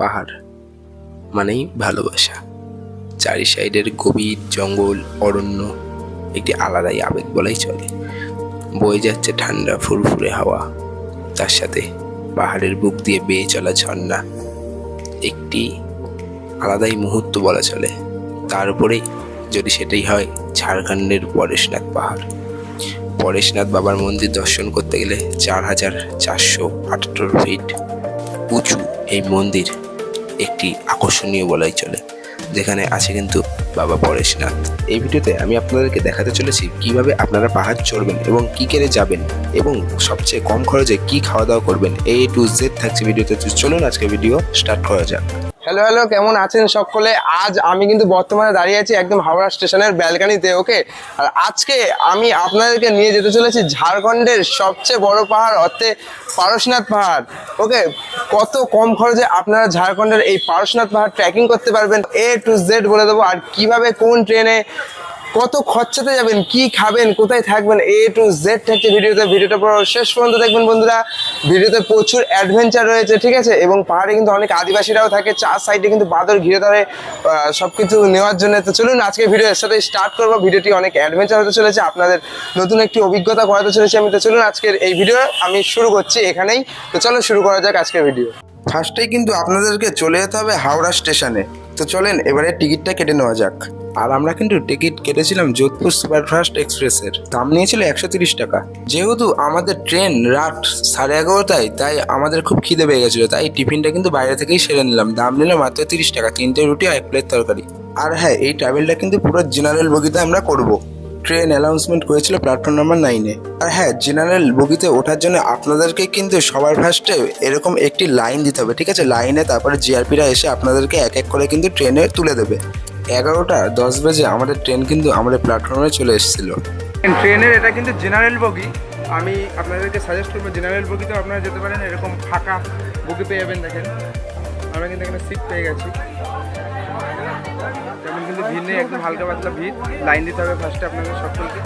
পাহাড় মানেই ভালোবাসা। চারি সাইডের গভীর জঙ্গল, অরণ্য একটি আলাদাই আবেগ বলাই চলে। বয়ে যাচ্ছে ঠান্ডা ফুরফুরে হাওয়া, তার সাথে পাহাড়ের বুক দিয়ে বেয়ে চলা ঝর্ণা, একটি আলাদাই মুহূর্ত বলা চলে। তার উপরেই যদি সেটাই হয় ঝাড়খণ্ডের পরেশনাথ পাহাড়। পরেশনাথ বাবার মন্দির দর্শন করতে গেলে ৪,৪৭৮ ফিট উঁচু এই মন্দির একটি আকর্ষণীয় বলাই চলে, যেখানে আছে কিন্তু বাবা পরেশনাথ। এই ভিডিওতে আমি আপনাদেরকে দেখাতে চলেছি কিভাবে আপনারা পাহাড় চড়বেন এবং কি করে যাবেন এবং সবচেয়ে কম খরচে কি খাওয়া দাওয়া করবেন, A to Z থাকছে ভিডিওতে। চলুন আজকে ভিডিও স্টার্ট করা যাক। হ্যালো, কেমন আছেন সকলে? আজ আমি কিন্তু বর্তমানে দাঁড়িয়ে আছি একদম হাওড়া স্টেশনের ব্যালকানিতে। ওকে, আর আজকে আমি আপনাদেরকে নিয়ে যেতে চলেছি ঝাড়খণ্ডের সবচেয়ে বড় পাহাড় অর্থাৎ পারশনাথ পাহাড়। ওকে, কত কম খরচে আপনারা ঝাড়খণ্ডের এই পারশনাথ পাহাড় ট্রেকিং করতে পারবেন A to Z বলে দেবো। আর কিভাবে কোন ট্রেনে কত খরচাতে যাবেন, কি খাবেন, কোথায় থাকবেন, A to Z থাকছে ভিডিওটা পুরো শেষ পর্যন্ত দেখবেন বন্ধুরা। ভিডিওতে প্রচুর অ্যাডভেঞ্চার রয়েছে, ঠিক আছে? এবং পাহাড়ে কিন্তু অনেক আদিবাসীরাও থাকে, চার সাইডে কিন্তু বাঁদর ঘিরে ধরে সবকিছু নেওয়ার জন্য। তো চলুন আজকে ভিডিওর সাথে স্টার্ট করবো। ভিডিওটি অনেক অ্যাডভেঞ্চার হতে চলেছে, আপনাদের নতুন একটি অভিজ্ঞতা করাতে চলেছি আমি। তো চলুন আজকের এই ভিডিও আমি শুরু করছি এখানেই। তো চলো শুরু করা যাক আজকের ভিডিও। ফার্স্টেই কিন্তু আপনাদেরকে চলে যেতে হবে হাওড়া স্টেশনে। তো চলেন এবারে টিকিটটা কেটে নেওয়া যাক। আর আমরা কিন্তু টিকিট কেটেছিলাম যোধপুর সুপারফাস্ট এক্সপ্রেসের, দাম নিয়েছিল 130 টাকা। যেহেতু আমাদের ট্রেন রাত 11:30টায়, তাই আমাদের খুব খিদে পেয়ে গেছিলো, তাই টিফিনটা কিন্তু বাইরে থেকেই সেরে নিলাম। দাম নিল মাত্র 30 টাকা, 3টে রুটি আর 1 প্লেট তরকারি। আর হ্যাঁ, এই ট্রাভেলটা কিন্তু পুরো জেনারেল বগিতে আমরা করব। ট্রেন অ্যানাউন্সমেন্ট করেছিল প্ল্যাটফর্ম নাম্বার 9-এ। আর হ্যাঁ, জেনারেল বগিতে ওঠার জন্য আপনাদেরকে কিন্তু সবার ফার্স্টে এরকম একটি লাইন দিতে হবে, ঠিক আছে? লাইনে তারপরে জিআরপিরা এসে আপনাদেরকে এক এক করে কিন্তু ট্রেনে তুলে দেবে। 11:10 বাজে আমাদের ট্রেন কিন্তু আমাদের প্ল্যাটফর্মে চলে এসেছিল। ট্রেনের এটা কিন্তু জেনারেল বগি। আমি আপনাদেরকে সাজেস্ট করবো জেনারেল বগিতেও আপনারা যেতে পারেন। এরকম ফাঁকা বগি পেয়ে যাবেন। দেখেন আমরা কিন্তু এখানে সিট পেয়ে গেছি, তেমন কিন্তু ভিড় নেই, একদম হালকা পাতলা ভিড়। লাইন দিতে হবে ফার্স্টে আপনাদের সকলকে।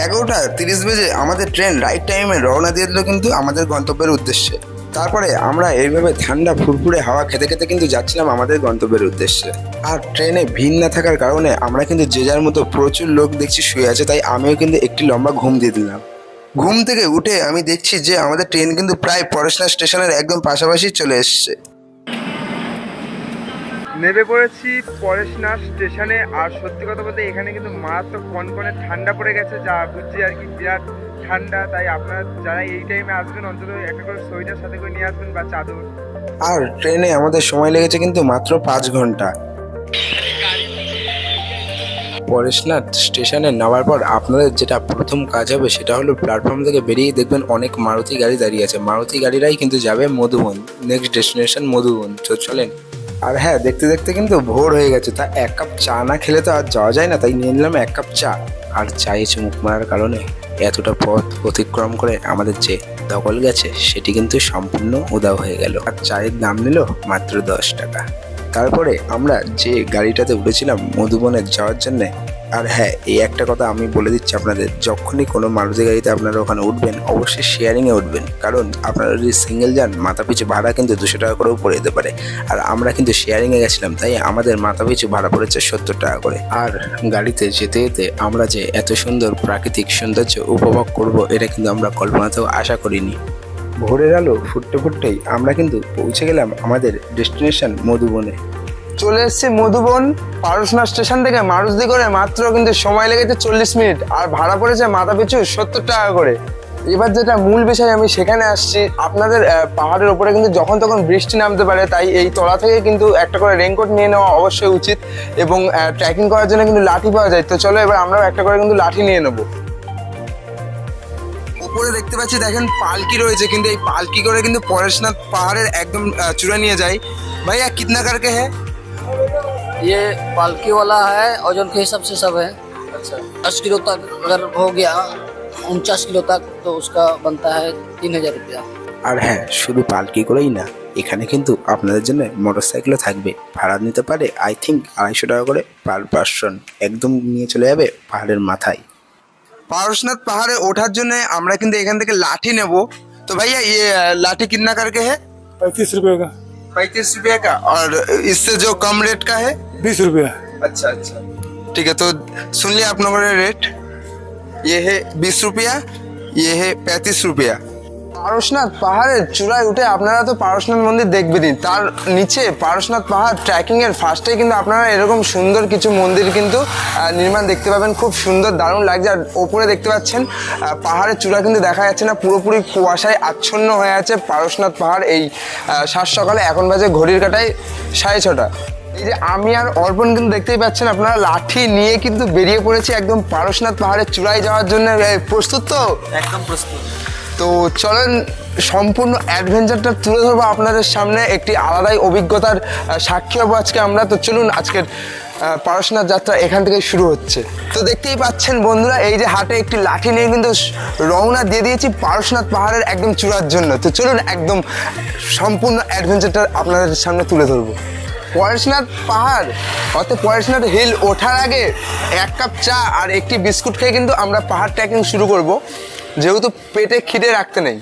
11:30 বাজে আমাদের ট্রেন রাইট টাইমে রওনা দিয়ে দিল কিন্তু আমাদের গন্তব্যের উদ্দেশ্যে। তারপরে আমরা এইভাবে ঠান্ডা ফুরফুরে হাওয়া খেতে খেতে কিন্তু যাচ্ছিলাম আমাদের গন্তব্যের উদ্দেশ্যে। আর ট্রেনে ভিড় না থাকার কারণে আমরা কিন্তু যে যার মতো প্রচুর লোক দেখছি শুয়ে আছে, তাই আমিও কিন্তু একটি লম্বা ঘুম দিয়ে দিলাম। ঘুম থেকে উঠে আমি দেখছি যে আমাদের ট্রেন কিন্তু প্রায় পরেশনাথ স্টেশনের একদম পাশাপাশি চলে এসছে। নেমে পড়েছি পরেশনাথ স্টেশনে। আর সত্যি কথা বলতে এখানে কিন্তু মারাত্মক কনকনে ঠান্ডা পড়ে গেছে, যা বুঝছি আর কি, বিরাট ঠান্ডা। তাই আপনারা যারা এই টাইমে আসবেন অন্তত একটা করে সোয়েটার সাথে করে নিয়ে আসবেন বা চাদর। আর ট্রেনে আমাদের সময় লেগেছে কিন্তু মাত্র 5 ঘন্টা। পরেশনাথ স্টেশনে নামার পর আপনাদের যেটা প্রথম কাজ হবে সেটা হলো প্ল্যাটফর্ম থেকে বেরিয়ে দেখবেন অনেক মারুতি গাড়ি দাঁড়িয়ে আছে। মারুতি গাড়িরাই কিন্তু যাবে মধুবন, নেক্সট ডেস্টিনেশন মধুবন। চলেন। আর হ্যাঁ, দেখতে দেখতে কিন্তু ভোর হয়ে গেছে, তা 1 কাপ চা না খেলে তো আর যাওয়া যায় না, তাই নিয়ে নিলাম 1 কাপ চা। আর চায়ে চুমুক মারার কারণে এতটা পথ অতিক্রম করে আমাদের যে দখল গেছে সেটি কিন্তু সম্পূর্ণ উধাও হয়ে গেল। আর চায়ের দাম নিল মাত্র 10 টাকা। তারপরে আমরা যে গাড়িটাতে উঠেছিলাম মধুবনে যাওয়ার জন্যে। আর হ্যাঁ, এই একটা কথা আমি বলে দিচ্ছি আপনাদের, যখনই কোনো মারুতি গাড়িতে আপনারা ওখানে উঠবেন অবশ্যই শেয়ারিংয়ে উঠবেন, কারণ আপনারা যদি সিঙ্গেল যান মাথাপিছু ভাড়া কিন্তু 200 টাকা করেও পড়ে যেতে পারে। আর আমরা কিন্তু শেয়ারিংয়ে গেছিলাম, তাই আমাদের মাথাপিছু ভাড়া পড়েছে 70 টাকা করে। আর গাড়িতে যেতে যেতে আমরা যে এত সুন্দর প্রাকৃতিক সৌন্দর্য উপভোগ করব এটা কিন্তু আমরা কল্পনাতেও আশা করিনি। ভোরের আলো ফুটতে ফুটতেই আমরা কিন্তু পৌঁছে গেলাম আমাদের ডেস্টিনেশন মধুবনে। চলে এসেছি মধুবন। পারশনাথ স্টেশন থেকে মারুতি করে মাত্র কিন্তু সময় লেগেছে 40 মিনিট, আর ভাড়া পড়েছে মাথাপিছু 70 টাকা করে। এবার যেটা মূল বিষয়, আমি সেখানে আসছি। আপনাদের পাহাড়ের ওপরে কিন্তু যখন তখন বৃষ্টি নামতে পারে, তাই এই তলা থেকে কিন্তু একটা করে রেইনকোট নিয়ে নেওয়া অবশ্যই উচিত। এবং ট্রেকিং করার জন্য কিন্তু লাঠি পাওয়া যায়। তো চলো এবার আমরাও একটা করে কিন্তু লাঠি নিয়ে নেবো। উপরে দেখতে পাচ্ছি দেখেন পালকি রয়েছে, কিন্তু এই পালকি করে কিন্তু পরেশনাথ পাহাড়ের একদম চূড়া নিয়ে যায়। ভাইয়া কিतना करके है? ये पालकी वाला है, ओजन के हिसाब से सब है। अच्छा, 10 किलो तक अगर हो गया 49 किलो तक तो उसका बनता है 3000 रुपया। আর হ্যাঁ, শুধু পালকি করেই না, এখানে কিন্তু আপনাদের জন্য মোটরসাইকেলও থাকবে। ভাড়া নিতে পারে আই থিঙ্ক 250 টাকা করে পার পারসন। একদম নিয়ে চলে যাবে পাহাড়ের মাথায়। पारसनाथ पहाड़े ওঠার জন্য আমরা কিন্তু এখান থেকে লাঠি নেব। তো ভাইয়া ये लाठी कितना करके है? 35 रुपये का। ₹35 का। और इससे जो कम रेट का है? 20 रुपया। अच्छा अच्छा, ठीक है। तो सुन लिया आप लोगों ने रेट, ये है 20 रुपया, ये है 35 रुपया। পারশনাথ পাহাড়ের চূড়ায় উঠে আপনারা তো পারশনাথ মন্দির দেখবেনই, তার নিচে পারশনাথ পাহাড় ট্রেকিং এর ফার্স্টেই কিন্তু আপনারা এরকম সুন্দর কিছু মন্দির কিন্তু নির্মাণ দেখতে পাবেন। খুব সুন্দর, দারুণ লাগছে। আর ওপরে দেখতে পাচ্ছেন পাহাড়ের চূড়া কিন্তু দেখা যাচ্ছে না, পুরোপুরি কুয়াশায় আচ্ছন্ন হয়ে আছে পারশনাথ পাহাড়। এই সাত সকালে, এখন বাজে ঘড়ির কাঁটায় 6:30। এই যে আমি আর অর্পণ কিন্তু দেখতেই পাচ্ছেন আপনারা, লাঠি নিয়ে কিন্তু বেরিয়ে পড়েছি একদম পারশনাথ পাহাড়ের চূড়ায় যাওয়ার জন্য। প্রস্তুত তো? एकदम प्रस्तुत। তো চলেন সম্পূর্ণ অ্যাডভেঞ্চারটা তুলে ধরবো আপনাদের সামনে, একটি আলাদাই অভিজ্ঞতার সাক্ষী হবো আজকে আমরা। তো চলুন, আজকের পারশনাথ যাত্রা এখান থেকে শুরু হচ্ছে। তো দেখতেই পাচ্ছেন বন্ধুরা, এই যে হাতে একটি লাঠি নিয়ে কিন্তু রওনা দিয়ে দিয়েছি পারশনাথ পাহাড়ের একদম চূড়ার জন্য। তো চলুন একদম সম্পূর্ণ অ্যাডভেঞ্চারটা আপনাদের সামনে তুলে ধরবো। পরেশনাথ পাহাড় অর্থাৎ পরেশনাথ হিল ওঠার আগে 1 কাপ চা আর একটি বিস্কুট খেয়ে কিন্তু আমরা পাহাড় ট্রেকিং শুরু করব, যেহেতু পেটে খিদে রাখতে নেই।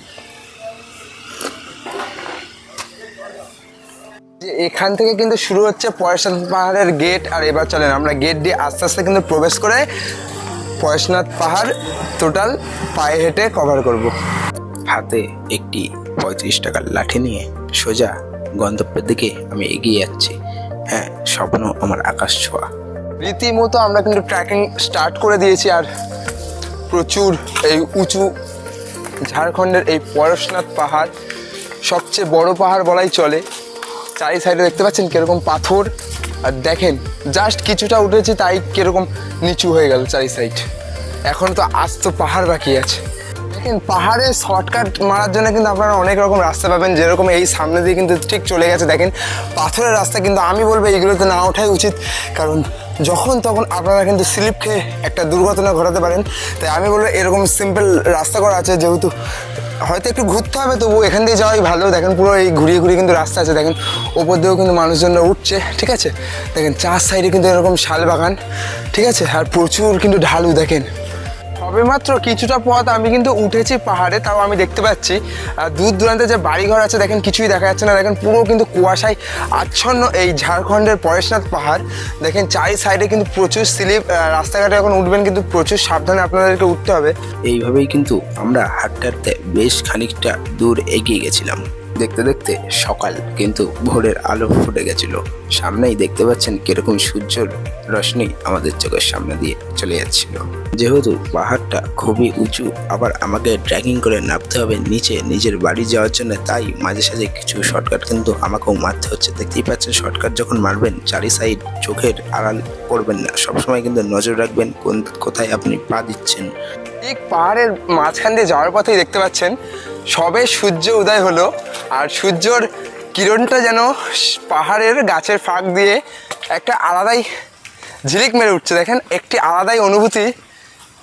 এখান থেকে কিন্তু শুরু হচ্ছে পরেশনাথ পাহাড়ের গেট। আর এবার চলেন আমরা গেট দিয়ে আস্তে আস্তে কিন্তু প্রবেশ করে পরেশনাথ পাহাড় টোটাল পায়ে হেঁটে কভার করব। হাতে একটি 35 টাকার লাঠি নিয়ে সোজা গন্তব্যের দিকে আমি এগিয়ে যাচ্ছি। হ্যাঁ, স্বপ্ন আমার আকাশ ছোঁয়া। রীতিমতো আমরা কিন্তু ট্রেকিং স্টার্ট করে দিয়েছি। আর প্রচুর এই উঁচু ঝাড়খণ্ডের এই পরেশনাথ পাহাড় সবচেয়ে বড় পাহাড় বলাই চলে। চারি সাইডে দেখতে পাচ্ছেন কিরকম পাথর, আর দেখেন জাস্ট কিছুটা উঠেছি তাই কিরকম নিচু হয়ে গেল চারি সাইড। এখন তো আস্ত পাহাড় বাকি আছে। দেখেন পাহাড়ে শর্টকাট মারার জন্য কিন্তু আপনারা অনেক রকম রাস্তা পাবেন, যেরকম এই সামনে দিয়ে কিন্তু ঠিক চলে গেছে দেখেন পাথরের রাস্তা। কিন্তু আমি বলবো এইগুলোতে না ওঠাই উচিত, কারণ যখন তখন আপনারা কিন্তু স্লিপ খেয়ে একটা দুর্ঘটনা ঘটাতে পারেন। তাই আমি বলবো এরকম সিম্পল রাস্তা করা আছে, যেহেতু হয়তো একটু ঘুরতে হবে তবু এখান দিয়ে যাওয়াই ভালো। দেখেন পুরো এই ঘুরিয়ে ঘুরিয়ে কিন্তু রাস্তা আছে, দেখেন ওপর দিয়েও কিন্তু মানুষজনরা উঠছে, ঠিক আছে। দেখেন চার সাইডে কিন্তু এরকম শাল বাগান, ঠিক আছে। আর প্রচুর কিন্তু ঢালু। দেখেন সবেমাত্র কিছুটা পথ আমি কিন্তু উঠেছি পাহাড়ে, তাও আমি দেখতে পাচ্ছি দূর দূরান্তে যে বাড়িঘর আছে দেখেন কিছুই দেখা যাচ্ছে না। দেখেন পুরো কিন্তু কুয়াশায় আচ্ছন্ন এই ঝাড়খণ্ডের পরেশনাথ পাহাড়। দেখেন চারি সাইডে কিন্তু প্রচুর স্লিপ, রাস্তাঘাটে এখন উঠবেন কিন্তু প্রচুর সাবধানে আপনাদেরকে উঠতে হবে। এইভাবেই কিন্তু আমরা হাঁটতে হাঁটতে বেশ খানিকটা দূর এগিয়ে গেছিলাম। দেখতে দেখতে সকাল কিন্তু ভোরের আলো ফুটে গেছিল। সামনেই দেখতে পাচ্ছেন কিরকম সূর্যের রশ্মি আমাদের চোখের সামনে দিয়ে চলে যাচ্ছিল। যেহেতু পাহাড়টা খুবই উঁচু, আবার আমাকে ট্রেকিং করে নামতে হবে নিচে নিজের বাড়ি যাওয়ার জন্য, তাই মাঝে সাঝে কিছু শর্টকাট কিন্তু আমাকেও মারতে হচ্ছে। দেখতেই পাচ্ছেন শর্টকাট যখন মারবেন চারি সাইড চোখের আড়াল করবেন না, সবসময় কিন্তু নজর রাখবেন কোথায় আপনি পা দিচ্ছেন। ঠিক পাহাড়ের মাঝখান দিয়ে যাওয়ার পথেই দেখতে পাচ্ছেন সবে সূর্য উদয় হলো, আর সূর্যর কিরণটা যেন পাহাড়ের গাছের ফাঁক দিয়ে একটা আলাদাই ঝিলিক মেরে উঠছে। দেখেন একটি আলাদাই অনুভূতি,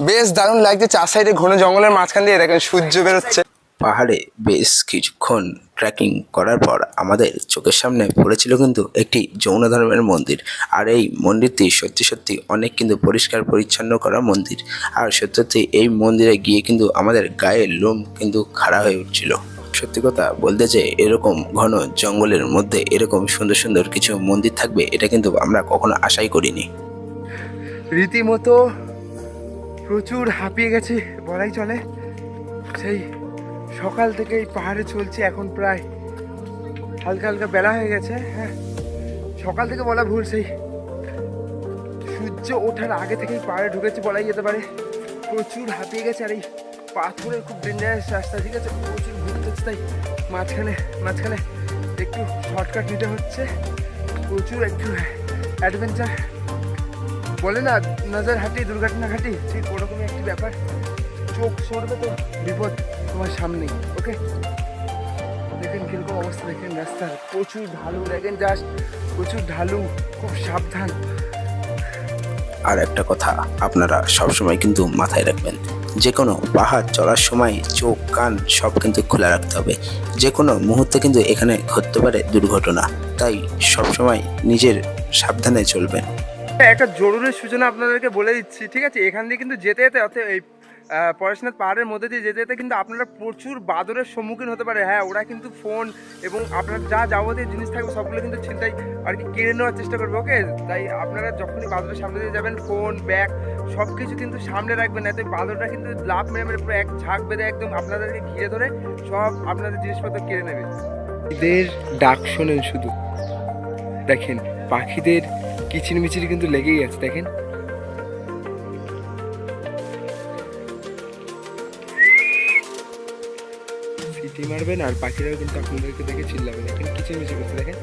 বেশ দারুণ লাগছে। চার সাইডে ঘন জঙ্গলের মাঝখান দিয়ে দেখেন সূর্য বেরোচ্ছে। পাহাড়ে বেশ কিছুক্ষণ ট্রেকিং করার পর আমাদের চোখের সামনে পড়েছিল কিন্তু একটি জৈন ধর্মের মন্দির। আর এই মন্দিরটি সত্যি সত্যি অনেক কিন্তু পরিষ্কার পরিচ্ছন্ন করা মন্দির। আর সত্যি এই মন্দিরে গিয়ে কিন্তু আমাদের গায়ের লোম কিন্তু খাড়া হয়ে উঠছিল। সত্যি কথা বলতে যে এরকম ঘন জঙ্গলের মধ্যে এরকম সুন্দর সুন্দর কিছু মন্দির থাকবে এটা কিন্তু আমরা কখনো আশাই করিনি। রীতিমতো প্রচুর হাঁপিয়ে গেছি বলাই চলে। সেই সকাল থেকে এই পাহাড়ে চলছি, এখন প্রায় হালকা হালকা বেলা হয়ে গেছে। হ্যাঁ, সকাল থেকে বলা ভুল, সেই সূর্য ওঠার আগে থেকেই পাহাড়ে ঢুকেছি বলাই যেতে পারে। প্রচুর হাঁপিয়ে গেছে। আর এই পাথরের খুব ডেঞ্জারাস রাস্তা, ঠিক আছে, প্রচুর ঘুরতে হচ্ছে, তাই মাঝখানে মাঝখানে একটু শর্টকাট নিতে হচ্ছে। প্রচুর একটু অ্যাডভেঞ্চার বলে না, নজর হাঁটি দুর্ঘটনা ঘাটি, ঠিক ওরকমই একটি ব্যাপার। চোখ সরবে তো বিপদ তোমার সামনেই। ওকে, দেখেন কিরকম অবস্থা, দেখেন রাস্তার প্রচুর ঢালু, দেখেন জাস্ট প্রচুর ঢালু, খুব সাবধান। আর একটা কথা আপনারা সবসময় কিন্তু মাথায় রাখবেন, যে কোনো পাহাড় চড়ার সময় চোখ কান সব কিন্তু খোলা রাখতে হবে। যে কোনো মুহূর্তে কিন্তু এখানে ঘটতে পারে দুর্ঘটনা, তাই সবসময় নিজের সাবধানে চলবেন। একটা জরুরি সূচনা আপনাদেরকে বলে দিচ্ছি, ঠিক আছে। এখান দিয়ে কিন্তু যেতে যেতে অর্থাৎ এই পরেশনাথ পাহাড়ের মধ্যে দিয়ে যেতে যেতে কিন্তু আপনারা প্রচুর বাদরের সম্মুখীন হতে পারে। হ্যাঁ, ওরা কিন্তু ফোন এবং আপনার যা যাবতীয় জিনিস থাকবে সবগুলো কিন্তু ছিনতাই আর কি কেড়ে নেওয়ার চেষ্টা করবে। ওকে, তাই আপনারা যখনই বাদরের সামনে দিয়ে যাবেন ফোন ব্যাগ সব কিছু কিন্তু সামনে রাখবেন, এতে বাদরটা কিন্তু লাভ মেরে মেরে পুরো এক ঝাঁক বেঁধে একদম আপনাদেরকে ঘিরে ধরে সব আপনাদের জিনিসপত্র কেড়ে নেবে। এদের ডাক শোনেন শুধু, দেখেন পাখিদের কিচিরমিচির কিন্তু লেগেই আছে। দেখেন সিটি মারবেন আর পাখিরাও কিন্তু আপনাদেরকে দেখে চিল্লাবে। দেখেন কিচিরমিচির করতে, দেখেন।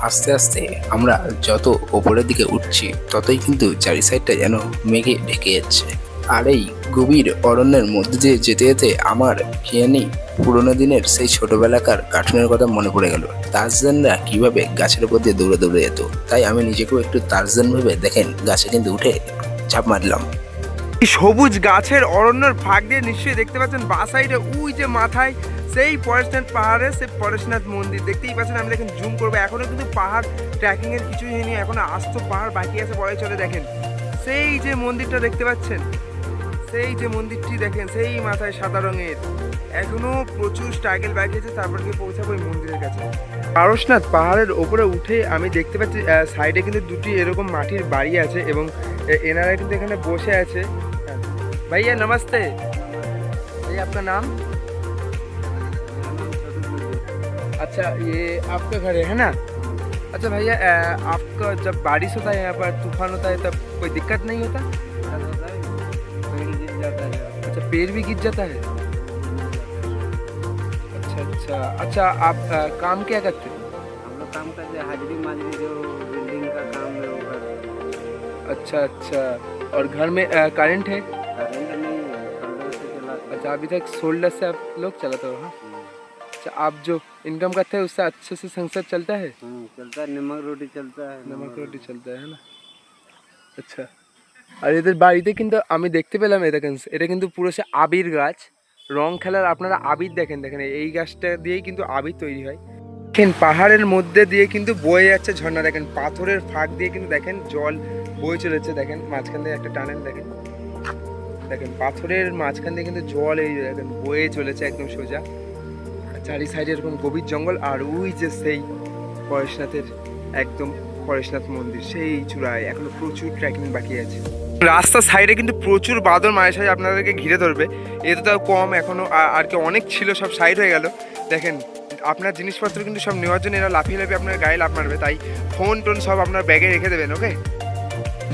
আস্তে আস্তে আমরা যত ওপরের দিকে উঠছি ততই কিন্তু চারি সাইডটা যেন মেঘে ঢেকে যাচ্ছে। আর এই গভীর অরণ্যের মধ্যে দিয়ে যেতে যেতে আমার জানি পুরোনো দিনের সেই ছোটবেলাকার কার্টুনের কথা মনে পড়ে গেল। তারজানরা কিভাবে গাছের উপর দিয়ে দৌড়ে দৌড়ে যেত, তাই আমি নিজেকেও একটু তারজান ভেবে দেখেন গাছে কিন্তু উঠে ঝাঁপ মারলাম। সবুজ গাছের অরণ্যের ফাঁক দিয়ে নিশ্চয়ই দেখতে পাচ্ছেন বা সাইডে ওই যে মাথায় সেই পরেশনাথ পাহাড়ে সেই পরেশনাথ মন্দির দেখতেই পাচ্ছেন। আমি দেখেন জুম করবো, এখনো কিন্তু পাহাড় ট্রেকিং এর কিছুই হয়নি, এখনো আস্ত পাহাড় বাকি আছে বলে চলে। দেখেন সেই যে মন্দিরটা দেখতে পাচ্ছেন, সেই যে মন্দিরটি দেখেন, সেই মাথায় সাদা রঙের, এখনো প্রচুর স্ট্রাগল বাকি আছে, তারপর গিয়ে পৌঁছাবো এই মন্দিরের কাছে। পরেশনাথ পাহাড়ের ওপরে উঠে আমি দেখতে পাচ্ছি সাইডে কিন্তু দুটি এরকম মাটির বাড়ি আছে এবং এনারা কিন্তু এখানে বসে আছে। ভাইয়া নমস্তে, भैया आपका नाम? अच्छा, ये आपका घर है ना? अच्छा भैया, आपका जब बारिश होता है यहाँ पर तूफान होता है तब कोई दिक्कत नहीं होता? पेड़ गिर जाता है। अच्छा, पेड़ भी गिर जाता है। अच्छा अच्छा अच्छा, आप काम क्या करते हैं? हम लोग काम करते हैं हाजिरी माजरी, जो बिल्डिंग का काम है वो करते हैं। अच्छा अच्छा, और घर में करंट है? करंट नहीं है, सोल्डर से चलाते अच्छा, अभी तक सोल्डर से आप लोग चलाते हो? हाँ। अच्छा, आप जो इनकम करते हैं उससे अच्छे से संसार चलता है? चलता है, नमक रोटी चलता है। नमक रोटी चलता है ना? আচ্ছা, আর এদের বাড়িতে কিন্তু আমি দেখতে পেলাম এটা কিন্তু পুরো সে আবির গাছ, রং খেলার আপনারা আবির দেখেন। দেখেন এই গাছটা দিয়েই কিন্তু আবির তৈরি হয়। দেখেন পাহাড়ের মধ্যে দিয়ে কিন্তু বয়ে যাচ্ছে ঝর্ণা, দেখেন পাথরের ফাঁক দিয়ে কিন্তু দেখেন জল বয়ে চলেছে। দেখেন মাঝখান দিয়ে একটা টানেল, দেখেন দেখেন পাথরের মাঝখান দিয়ে কিন্তু জল এই দেখেন বয়ে চলেছে একদম সোজা। চারি সাইডে এরকম গভীর জঙ্গল, আর ওই যে সেই পরেশনাথের একদম পরেশনাথ মন্দির সেই চূড়ায় এখনো প্রচুর ট্রেকিং বাকি আছে। রাস্তার সাইডে কিন্তু প্রচুর বাদর মাঝে সাঝে আপনাদেরকে ঘিরে ধরবে, এতে তাও কম এখনো আর কি অনেক ছিল, সব সাইড হয়ে গেল। দেখেন আপনার জিনিসপত্র কিন্তু সব নেওয়ার জন্য এরা লাফিয়ে লাফিয়ে আপনার গায়ে লাফ মারবে, তাই ফোন টোন সব আপনার ব্যাগে রেখে দেবেন। ওকে,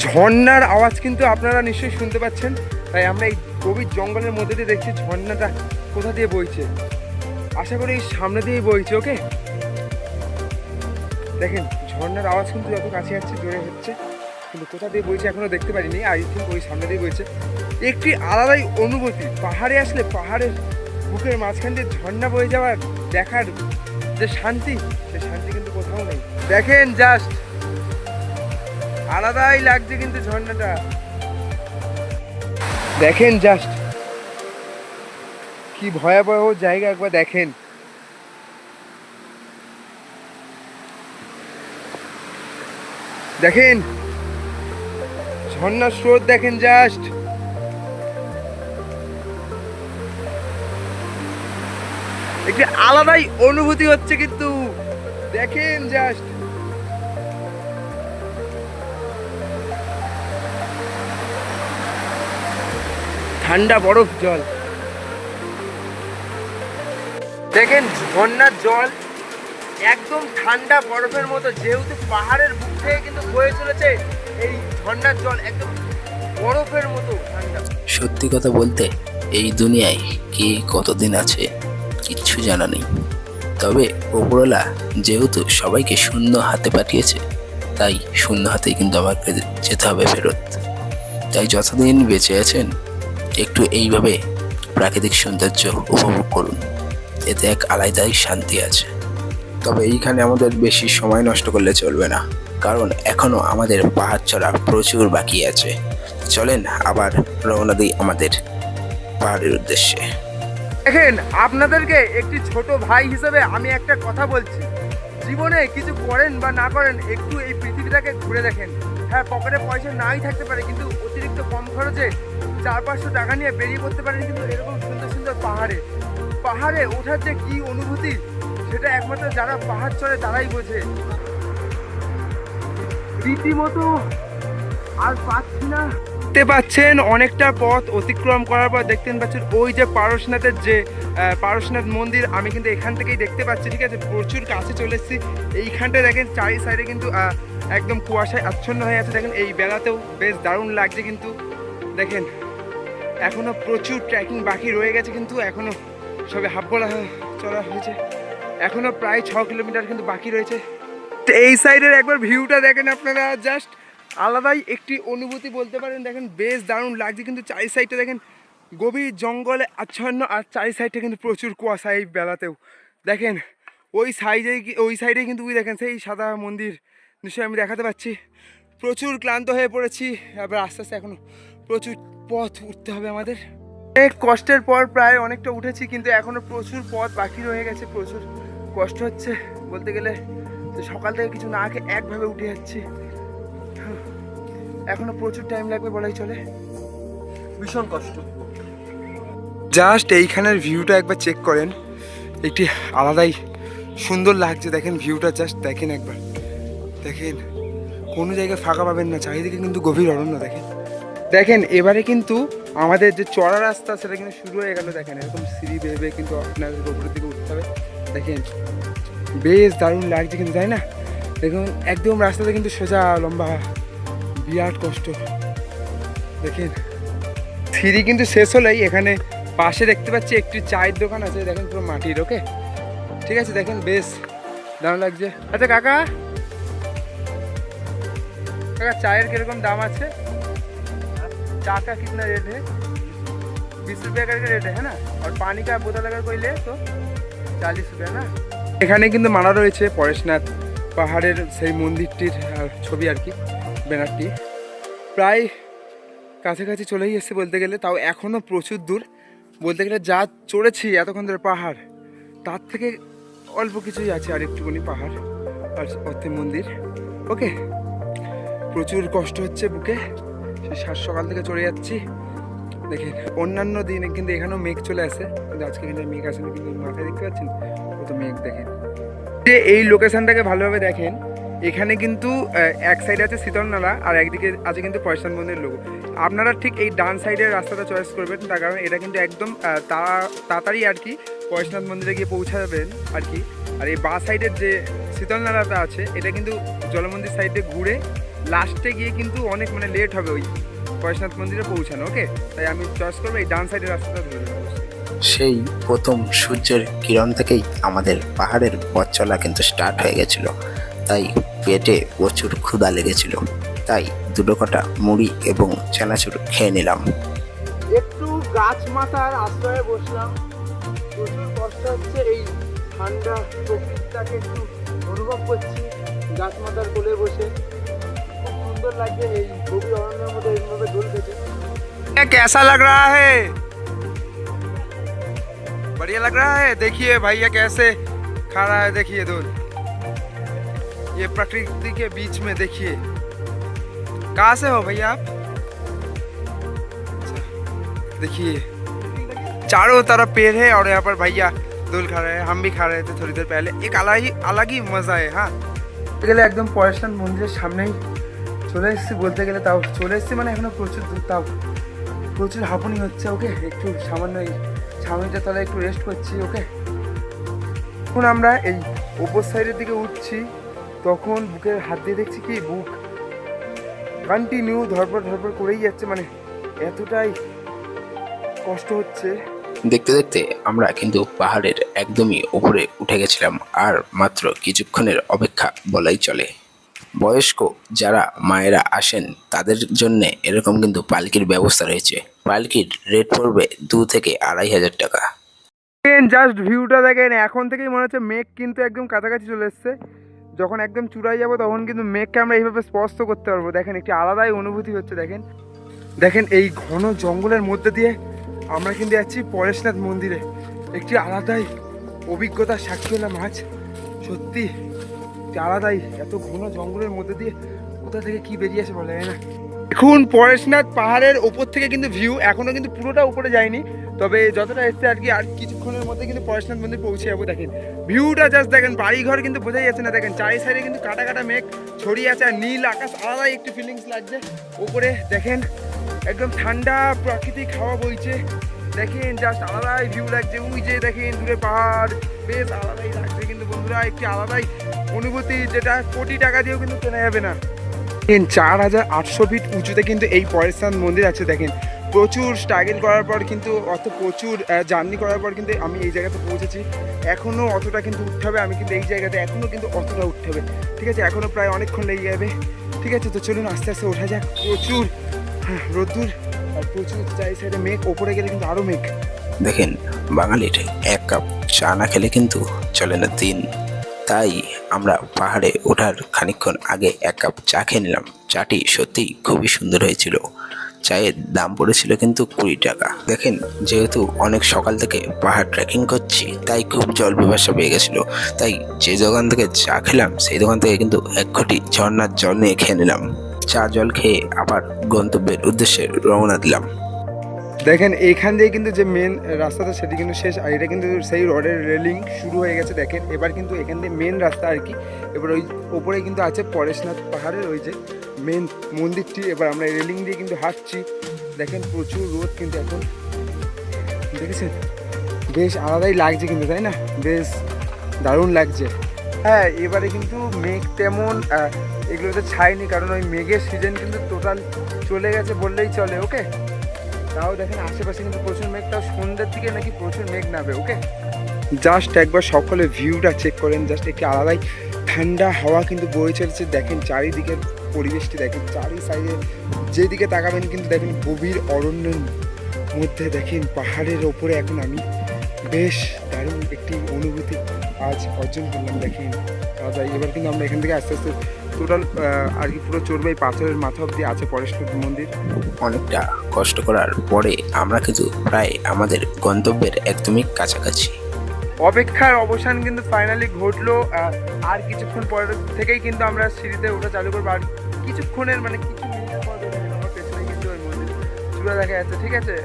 ঝর্ণার আওয়াজ কিন্তু আপনারা নিশ্চয়ই শুনতে পাচ্ছেন, তাই আমরা এই গভীর জঙ্গলের মধ্যে দিয়ে দেখছি ঝর্ণাটা কোথা দিয়ে বইছে। আশা করি এই সামনে দিয়েই বইছে। ওকে, দেখেন ঝর্ণার আওয়াজ কিন্তু যত কাছে যাচ্ছে জোরে হচ্ছে, কিন্তু কোথা দিয়ে বইছে এখনো দেখতে পারিনি। আই থিঙ্ক ওই সামনে দিয়ে বইছে। একটি আলাদাই অনুভূতি পাহাড়ে আসলে, পাহাড়ের বুকের মাঝখান দিয়ে ঝর্ণা বয়ে যাওয়ার দেখার যে শান্তি, সে শান্তি কিন্তু কোথাও নেই। দেখেন জাস্ট আলাদাই লাগছে কিন্তু ঝর্ণাটা, দেখেন জাস্ট কি ভয়াবহ জায়গা, একবার দেখেন। দেখেন ঝর্ণার স্রোত, দেখেন জাস্ট একটি আলাদাই অনুভূতি হচ্ছে কিন্তু, দেখেন জাস্ট ঠান্ডা বরফ জল, দেখেন ঝর্ণার জল একদম ঠান্ডা বরফের মতো, যেহেতু পাহাড়ের বুক থেকে কিন্তু বয়ে চলেছে এই ঝর্ণার জল একদম বরফের মতো ঠান্ডা। সত্যি কথা বলতে এই দুনিয়ায় কে কতদিন আছে কিচ্ছু জানা নেই, তবে ওপরওয়ালা যেহেতু সবাইকে শূন্য হাতে পাঠিয়েছে, তাই শূন্য হাতেই কিন্তু আমাকে যেতে হবে ফেরত। তাই যতদিন বেঁচে আছেন একটু এইভাবে প্রাকৃতিক সৌন্দর্য উপভোগ করুন, এতে এক আলাদাই শান্তি আছে। তবে এইখানে আমাদের বেশি সময় নষ্ট করলে চলবে না, কারণ এখনো আমাদের পাহাড় চড়া প্রচুর বাকি আছে। চলেন আবার রওনা দিই আমাদের পাহাড়ের উদ্দেশ্যে। দেখেন আপনাদেরকে একটি ছোট ভাই হিসেবে আমি একটা কথা বলছি, জীবনে কিছু করেন বা না করেন একটু এই পৃথিবীটাকে ঘুরে দেখেন। হ্যাঁ, পকেটে পয়সা নাই থাকতে পারে, কিন্তু অতিরিক্ত কম খরচে 400-500 টাকা নিয়ে বেরিয়ে পড়তে পারেন কিন্তু এরকম সুন্দর সুন্দর পাহাড়ে ওঠার যে কি অনুভূতি সেটা একমাত্র যারা পাহাড় চড়ে তারাই বোঝে। রীতিমতো আর পাচ্ছি না। দেখতে পাচ্ছেন অনেকটা পথ অতিক্রম করার পর দেখতে পাচ্ছেন ওই যে পারশনাথের যে পারশনাথ মন্দির, আমি কিন্তু এখান থেকেই দেখতে পাচ্ছি। ঠিক আছে, প্রচুর কাছে চলে এসেছি। এইখানটায় দেখেন চারি সাইডে কিন্তু একদম কুয়াশায় আচ্ছন্ন হয়ে আছে। দেখেন এই বেলাতেও বেশ দারুণ লাগছে। কিন্তু দেখেন এখনো প্রচুর ট্রেকিং বাকি রয়ে গেছে, কিন্তু এখনো সবে হাফ বলা চলা হয়েছে, এখনো প্রায় 6 কিলোমিটার কিন্তু বাকি রয়েছে। তো এই সাইডের একবার ভিউটা দেখেন আপনারা, জাস্ট আলাদাই একটি অনুভূতি বলতে পারেন। দেখেন বেশ দারুণ লাগছে, কিন্তু চারি সাইডটা দেখেন গভীর জঙ্গলে আচ্ছন্ন, আর চারি সাইডটা কিন্তু প্রচুর কুয়াশা এই বেলাতেও। দেখেন ওই সাইডে কিন্তু ওই দেখেন সেই সাদা মন্দির নিশ্চয়ই আমি দেখাতে পাচ্ছি। প্রচুর ক্লান্ত হয়ে পড়েছি, আবার আস্তে আস্তে এখনো প্রচুর পথ উঠতে হবে আমাদের। অনেক কষ্টের পর প্রায় অনেকটা উঠেছি, কিন্তু এখনো প্রচুর পথ বাকি রয়ে গেছে। প্রচুর কষ্ট হচ্ছে বলতে গেলে, তো সকাল থেকে কিছু না খেয়ে একভাবে উঠে যাচ্ছি। এখনো প্রচুর টাইম লাগবে বলাই চলে, ভীষণ কষ্ট। জাস্ট এইখানের ভিউটা একবার চেক করেন, একটি আলাদাই সুন্দর লাগছে। দেখেন ভিউটা জাস্ট দেখেন একবার, দেখেন কোনো জায়গায় ফাঁকা পাবেন না, চারিদিকে কিন্তু গভীর অরণ্য। দেখেন এবারে কিন্তু আমাদের যে চড়া রাস্তা সেটা কিন্তু শুরু হয়ে গেল। দেখেন এরকম সিঁড়ি বেয়ে কিন্তু আপনাদের উপরের দিকে উঠতে হবে। দেখেন বেশ দারুণ লাগছে কিন্তু, তাই না? দেখুন একদম রাস্তাতে কিন্তু সোজা লম্বা, বিরাট কষ্ট। দেখেন সিঁড়ি কিন্তু শেষ হলেই এখানে পাশে দেখতে পাচ্ছি একটি চায়ের দোকান আছে। দেখেন পুরো মাটির, ওকে ঠিক আছে। দেখেন বেশ দারুণ লাগছে। আচ্ছা কাকা চায়ের কিরকম দাম আছে? चा का कितना रेट है? 20 रुपये का रेट है ना, और पानी का बोतल अगर कोई ले तो 40 रुपये ना। এখানে কিন্তু মারা রয়েছে পরেশনাথ পাহাড়ের সেই মন্দিরটির ছবি আর কি, ব্যানারটি। প্রায় কাছাকাছি চলেই এসেছে বলতে গেলে, তাও এখনও প্রচুর দূর। বলতে গেলে যা চড়েছি এতক্ষণ ধরে পাহাড়, তার থেকে অল্প কিছুই আছে আর একটুখানি পাহাড় আর অর্থে মন্দির। ওকে, প্রচুর কষ্ট হচ্ছে বুকে, সাত সকাল থেকে চড়ে যাচ্ছি। দেখেন অন্যান্য দিনে কিন্তু এখানেও মেঘ চলে আসে, কিন্তু আজকে কিন্তু মেঘ আসেনি। কিন্তু মাথায় দেখতে পাচ্ছেন কত মেঘ। দেখেন যে এই লোকেশনটাকে ভালোভাবে দেখেন, এখানে কিন্তু এক সাইডে আছে শীতলনালা আর একদিকে আছে কিন্তু পরেশনাথ মন্দিরের লোগো। আপনারা ঠিক এই ডান সাইডের রাস্তাটা চয়েস করবেন, তার কারণ এটা কিন্তু একদম তাড়াতাড়ি আর কি পরেশনাথ মন্দিরে গিয়ে পৌঁছাবেন আর কি। আর এই বাঁ সাইডের যে শীতলনালাটা আছে এটা কিন্তু জলমন্দির সাইডে ঘুরে লাস্টে গিয়ে কিন্তু অনেক মানে লেট হবে ওই পরেশনাথ মন্দিরে পৌঁছানো। ওকে, তাই আমি চয়েস করবো এই ডান সাইডের রাস্তাটা ধরে নেবো। সেই প্রথম সূর্যের কিরণ থেকেই আমাদের পাহাড়ের পথ চলা কিন্তু স্টার্ট হয়ে গেছিল। তাই পেটে প্রচুর ক্ষুধা লেগেছিল, তাই দুটো কটা মুড়ি এবং চানাচুর খেয়ে নিলাম। একটু গাছ মাথার আশ্রয়ে বসলাম, প্রচুর কষ্ট হচ্ছে। এই ঠান্ডা প্রকৃতিটাকে একটু অনুভব করছি গাছ মাথার কোলে বসে, খুব সুন্দর লাগছে। এই গভীর অরণ্যের মধ্যে এইভাবে দোল খেতে। कैसा लग रहा है? बढ़िया लग रहा है। देखिए भैया कैसे खा रहा है, देखिए दूध, ये प्रकृति के बीच में। देखिए कहाँ से हो भैया आप? देखिए चारों तरफ पेड़ है और यहाँ पर भैया दूध खा रहे हैं, हम भी खा रहे थे थोड़ी देर पहले। एक अलग ही मजा है। हाँ গেলে একদম পরেশনাথ মন্দিরের সামনেই চলে এসেছি বলতে গেলে, তাও চলে এসেছি মানে এখনো প্রচুর দূর, তাও প্রচুর হাঁপুনি হচ্ছে। ওকে, একটু সামান্য এই ছাউনিটা তলায় একটু রেস্ট করছি। ওকে, এখন আমরা এই ওপর সাইডের দিকে উঠছি, তখন বুকের হাত দিয়ে দেখছি কি বুক কন্টিনিউ ধরপড় করেই যাচ্ছে, মানে এতটাই কষ্ট হচ্ছে। দেখতে দেখতে আমরা কিন্তু পাহাড়ের একদমই উপরে উঠে গেছিলাম, আর মাত্র কিছুক্ষণের অপেক্ষা বলাই চলে। বয়স্ক যারা মায়েরা আসেন তাদের জন্য এরকম কিন্তু পালকির ব্যবস্থা রয়েছে। পালকির রেট পড়বে 2 থেকে 2,500 টাকা। জাস্ট ভিউটা দেখেন, এখন থেকেই মনে হচ্ছে মেঘ কিন্তু একদম কাছাকাছি চলে এসছে। যখন একদম চূড়ায় যাবো তখন কিন্তু মেঘকে আমরা এইভাবে স্পষ্ট করতে পারবো। দেখেন একটি আলাদাই অনুভূতি হচ্ছে। দেখেন এই ঘন জঙ্গলের মধ্যে দিয়ে আমরা কিন্তু যাচ্ছি পরেশনাথ মন্দিরে। একটি আলাদাই অভিজ্ঞতার সাক্ষী হলাম আজ, সত্যি আলাদাই। এত ঘন জঙ্গলের মধ্যে দিয়ে কোথা থেকে কি বেরিয়ে আসে বলা যায় না। এখন পরেশনাথ পাহাড়ের ওপর থেকে কিন্তু ভিউ এখনো কিন্তু পুরোটা উপরে যায়নি, তবে যতটা এসছে আর কি, আর কিছুক্ষণের মধ্যে কিন্তু পরেশনাথ মন্দির পৌঁছে যাবো। দেখেন ভিউটা জাস্ট দেখেন, বাড়িঘর কিন্তু বোঝাই যাচ্ছে না। দেখেন চারি সাইডে কিন্তু কাটা কাটা মেঘ ছড়িয়ে আছে, আর নীল আকাশ, আলাদাই একটু ফিলিংস লাগছে। ওপরে দেখেন একদম ঠান্ডা প্রাকৃতিক হাওয়া বইছে, দেখেন জাস্ট আলাদাই ভিউ লাগছে। ওই যে দেখেন দূরে পাহাড়, বেশ আলাদাই লাগছে কিন্তু বন্ধুরা, একটি আলাদাই অনুভূতি, যেটা কোটি টাকা দিয়েও কিন্তু কেনা যাবে না। 4800 ফিট উঁচুতে কিন্তু এই পরেশনাথ মন্দির আছে। দেখেন প্রচুর স্ট্রাগল করার পর কিন্তু, প্রচুর জার্নি করার পর কিন্তু আমি এই জায়গাতে পৌঁছেছি। এখনও অতটা কিন্তু উঠতে হবে, আমি কিন্তু এই জায়গাতে এখনও কিন্তু অতটা উঠতে হবে, ঠিক আছে, এখনও প্রায় অনেকক্ষণ লেগে যাবে, ঠিক আছে। তো চলুন আস্তে আস্তে ওঠা যাক। প্রচুর রোদ্দুর আর প্রচুর চারি সাইডে মেঘ, ওপরে গেলে কিন্তু আরও মেঘ। দেখেন বাঙালির এক কাপ চা না খেলে কিন্তু চলে না দিন, তাই আমরা পাহাড়ে ওঠার খানিকক্ষণ আগে এক কাপ চা খেয়ে নিলাম। চাটি সত্যি খুবই সুন্দর হয়েছিল। চায়ের দাম পড়েছিল কিন্তু 20 টাকা। দেখেন যেহেতু অনেক সকাল থেকে পাহাড় ট্রেকিং করছি, তাই খুব জল পিপাসা পেয়ে গেছিলো, তাই যে দোকান থেকে চা খেলাম সেই দোকান থেকে কিন্তু 1 ঘটি ঝর্ণার জল নিয়ে খেয়ে নিলাম। চা জল খেয়ে আবার গন্তব্যের উদ্দেশ্যে রওনা দিলাম। দেখেন এইখান দিয়ে কিন্তু যে মেন রাস্তাটা সেটি কিন্তু শেষ, আর এটা কিন্তু সেই রডের রেলিং শুরু হয়ে গেছে। দেখেন এবার কিন্তু এখান দিয়ে মেন রাস্তা আর কি। এবার ওই ওপরে কিন্তু আছে পরেশনাথ পাহাড়ের ওই যে মেন মন্দিরটি। এবার আমরা এই রেলিং দিয়ে কিন্তু হাঁটছি। দেখেন প্রচুর রোদ কিন্তু এখন, দেখেছেন বেশ আলাদাই লাগছে কিন্তু, তাই না? বেশ দারুণ লাগছে। হ্যাঁ এবারে কিন্তু মেঘ তেমন এগুলোতে ছায়নি, কারণ ওই মেঘের সিজন কিন্তু টোটাল চলে গেছে বললেই চলে। ওকে, তাও দেখেন আশেপাশে কিন্তু প্রচুর মেঘ, তাও সন্ধ্যের দিকে নাকি প্রচুর মেঘ নামবে। ওকে, জাস্ট একবার সকলে ভিউটা চেক করেন, জাস্ট একটি আলাদাই ঠান্ডা হাওয়া কিন্তু বয়ে চলছে। দেখেন চারিদিকের পরিবেশটি দেখেন, চারি সাইডে যেদিকে তাকাবেন কিন্তু দেখেন গভীর অরণ্যের মধ্যে। দেখেন পাহাড়ের ওপরে এখন আমি বেশ দারুণ একটি অনুভূতি আজ অর্জন করলাম। দেখেন আলাদাই। এবার কিন্তু আমরা এখান থেকে আস্তে আস্তে টোটাল আর কি পুরো চড়বে এই পাথরের মাথা অব্দি আছে পরেশনাথ মন্দির। অনেকটা কষ্ট করার পরে আমরা কিন্তু প্রায় আমাদের গন্তব্যের একদমই কাছাকাছি। অপেক্ষার অবসান কিন্তু ফাইনালি ঘটলো। আর কিছুক্ষণ পর থেকেই কিন্তু আমরা সিঁড়িতে ওঠা চালু করবো। আর কিছুক্ষণের মানে কিছু মিনিটের পর আমার পেছনে কিন্তু ওই মন্দির চূড়া দেখা যাচ্ছে, ঠিক আছে।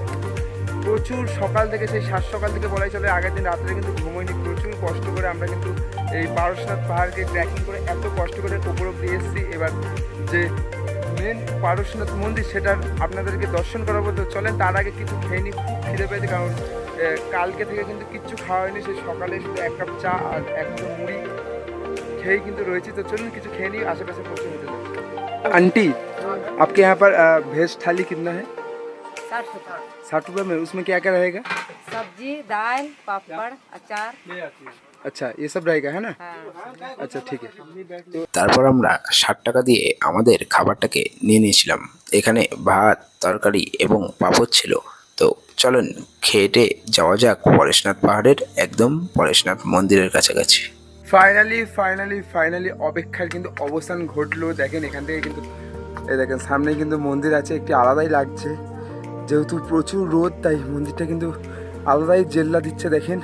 প্রচুর সকাল থেকে, সেই 7 সকাল থেকে বলাই চলে, আগের দিন রাত্রে কিন্তু ঘুমোয়নি। প্রচুর কষ্ট করে আমরা কিন্তু এই পরেশনাথ পাহাড়কে ট্রেকিং করে এত কষ্ট করে উপর অব্দি এসেছি। এবার যে মেন পরেশনাথ মন্দির সেটা আপনাদেরকে দর্শন করাবো। তো চলেন তার আগে কিছু খেয়ে নিই, খুব খিদে পেয়েছে, কারণ কালকে থেকে কিন্তু কিচ্ছু খাওয়া হয়নি। সেই সকালে শুধু 1 কাপ চা আর 1 মুঠো মুড়ি খেয়েই কিন্তু রয়েছি। তো চলুন কিছু খেয়ে নিই, আশেপাশে প্রচুর হেঁটে যাচ্ছি। आंटी आपके यहाँ पर भेज थाली कितना है? 60 रुपये में। उसमें क्या क्या रहेगा? सब्जी, दाल, पापड़, अचार। अच्छा ये सब रहेगा है ना? हाँ। अच्छा ठीक है। তারপর আমরা 60 টাকা দিয়ে আমাদের খাবারটাকে নিয়ে নিয়েছিলাম। এখানে ভাত, তরকারি এবং পাঁপড় ছিল। তো চলুন খেটে যাওয়া যাক পরেশনাথ পাহাড়ের একদম পরেশনাথ মন্দিরের কাছাকাছি। ফাইনালি অপেক্ষার কিন্তু অবসান ঘটলো। দেখেন এখান থেকে কিন্তু এই দেখেন সামনে কিন্তু মন্দির আছে, একটি আলাদাই লাগছে। যেহেতু প্রচুর রোদ তাই মন্দিরটা কিন্তু আলাদাই জেল্লা দিচ্ছে। দেখেন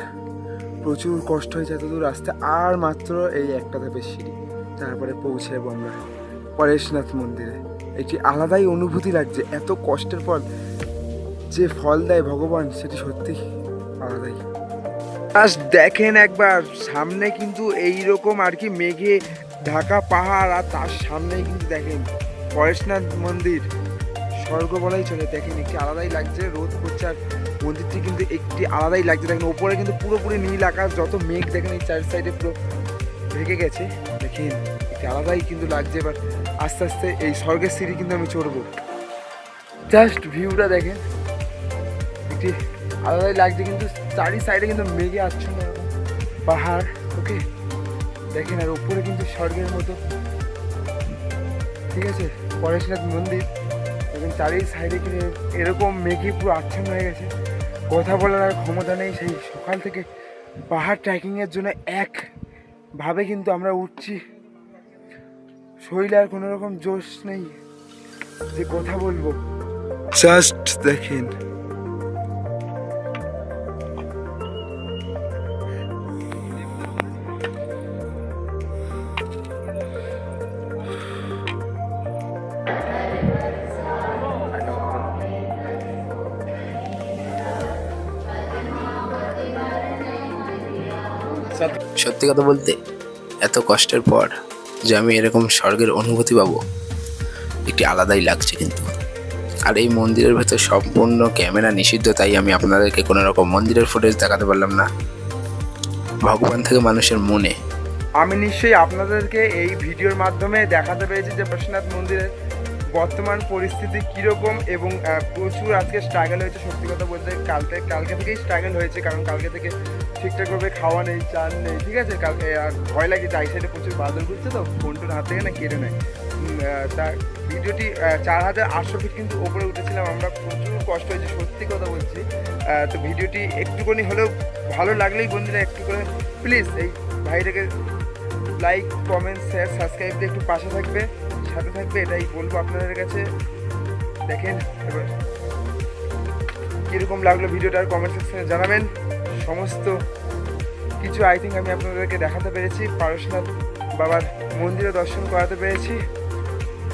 প্রচুর কষ্ট হয়েছে এত দূর রাস্তা, আর মাত্র এই একটা ধাপের সিঁড়ি, তারপরে পৌঁছে যাবো আমরা পরেশনাথ মন্দিরে। একটি আলাদাই অনুভূতি লাগছে। এত কষ্টের পর যে ফল দেয় ভগবান, সেটি সত্যি আলাদাই। জাস্ট দেখেন একবার সামনে কিন্তু এইরকম আর কি মেঘে ঢাকা পাহাড়, আর তার সামনেই কিন্তু দেখেন পরেশনাথ মন্দির, স্বর্গ বলাই চলে। দেখেন একটি আলাদাই লাগছে, রোদ করছে আর মন্দিরটি কিন্তু একটি আলাদাই লাগছে। দেখেন ওপরে কিন্তু পুরোপুরি নীল আকাশ, যত মেঘ দেখেন এই 4 সাইডে পুরো ঢেকে গেছে। দেখেন একটি আলাদাই কিন্তু লাগছে। এবার আস্তে আস্তে এই স্বর্গের সিঁড়ি কিন্তু আমি চড়বো। জাস্ট ভিউটা দেখেন, একটি আলাদাই লাগছে কিন্তু চারি সাইডে কিন্তু মেঘে আচ্ছন্ন পাহাড়। ওকে দেখেন, আর উপরে কিন্তু স্বর্গের মতো, ঠিক আছে, পরেশনাথ মন্দির। এবং চারি সাইডে কিন্তু এরকম মেঘে পুরো আচ্ছন্ন হয়ে গেছে, কথা বলার আর ক্ষমতা নেই। সেই সকাল থেকে পাহাড় ট্রেকিংয়ের জন্য একভাবে কিন্তু আমরা উঠছি, শরীরে আর কোনো রকম জোশ নেই যে কথা বলবো। জাস্ট দেখেন সত্যি কথা বলতে এত কষ্টের পর যে আমি এরকম স্বর্গের অনুভূতি পাবো একটি আলাদাই লাগছে কিন্তু। আর এই মন্দিরের ভেতর সম্পূর্ণ ক্যামেরা নিষিদ্ধ, তাই আমি আপনাদেরকে কোনো রকম মন্দিরের ফুটেজ দেখাতে পারলাম না। ভগবান থেকে মানুষের মনে। আমি নিশ্চয়ই আপনাদেরকে এই ভিডিওর মাধ্যমে দেখাতে পেরেছি যে বৈশ্বনাথ মন্দিরের বর্তমান পরিস্থিতি কীরকম, এবং প্রচুর আজকে স্ট্রাগল হয়েছে। সত্যি কথা বলতে কালকে থেকেই স্ট্রাগল হয়েছে, কারণ কালকে থেকে ঠিকঠাকভাবে খাওয়া নেই, চান নেই, ঠিক আছে। কালকে আর ভয় লাগে যে আই সাইডে প্রচুর বাদল ঘুরছে, তো ফোনটোর হাত থেকে না কেড়ে নেয়। তার ভিডিওটি 4800 ফিট কিন্তু ওপরে উঠেছিলাম আমরা, প্রচুর কষ্ট হয়েছে সত্যি কথা বলছি। তো ভিডিওটি একটুখানি হলেও ভালো লাগলেই বন্ধুরা একটু করে প্লিজ এই ভাইটাকে লাইক, কমেন্ট, শেয়ার, সাবস্ক্রাইব দিয়ে একটু পাশে থাকবে, সাথে থাকবে, এটাই বলবো আপনাদের কাছে। দেখেন এবার কীরকম লাগলো ভিডিওটা কমেন্ট সেকশনে জানাবেন। সমস্ত কিছু আই থিঙ্ক আমি আপনাদেরকে দেখাতে পেরেছি, পারশনাথ বাবার মন্দিরে দর্শন করাতে পেরেছি।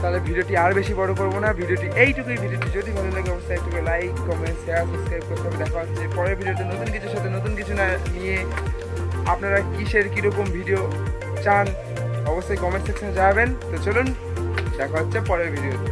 তাহলে ভিডিওটি আর বেশি বড় করবো না, ভিডিওটি এইটুকুই। ভিডিওটি যদি ভালো লাগে অবশ্যই একটু লাইক, কমেন্ট, শেয়ার, সাবস্ক্রাইব করতে হবে। দেখা হচ্ছে পরের ভিডিওতে নতুন কিছুর সাথে, নতুন কিছু না নিয়ে। আপনারা কিসের কীরকম ভিডিও চান অবশ্যই কমেন্ট সেকশনে জানাবেন। তো চলুন দেখা হচ্ছে পরের ভিডিওতে।